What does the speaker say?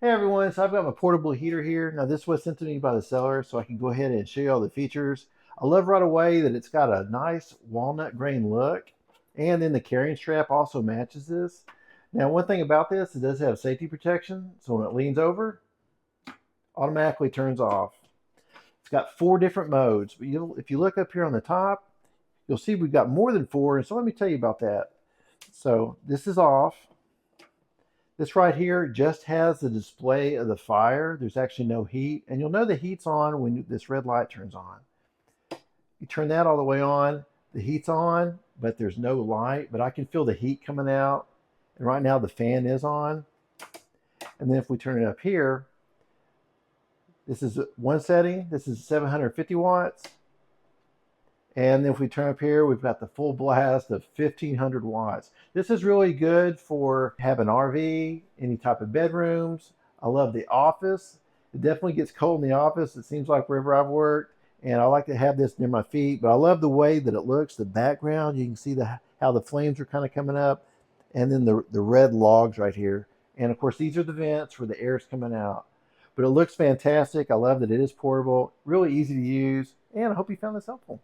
Hey everyone, so I've got my portable heater here. Now this was sent to me by the seller, so I can go ahead and show you all the features. I love right away that it's got a nice walnut grain look, and then the carrying strap also matches this. Now one thing about this, it does have safety protection, so when it leans over, automatically turns off. It's got 4 different modes, but if you look up here on the top, you'll see we've got more than 4, and so let me tell you about that. So this is off. This right here just has the display of the fire. There's actually no heat, and you'll know the heat's on when this red light turns on. You turn that all the way on, the heat's on, but there's no light, but I can feel the heat coming out. And right now the fan is on. And then if we turn it up here, this is one setting. This is 750 watts. And if we turn up here, we've got the full blast of 1500 watts. This is really good for having RV, any type of bedrooms. I love the office. It definitely gets cold in the office. It seems like wherever I've worked. And I like to have this near my feet, but I love the way that it looks, the background. You can see how the flames are kind of coming up. And then the red logs right here. And of course, these are the vents where the air is coming out. But it looks fantastic. I love that it is portable, really easy to use. And I hope you found this helpful.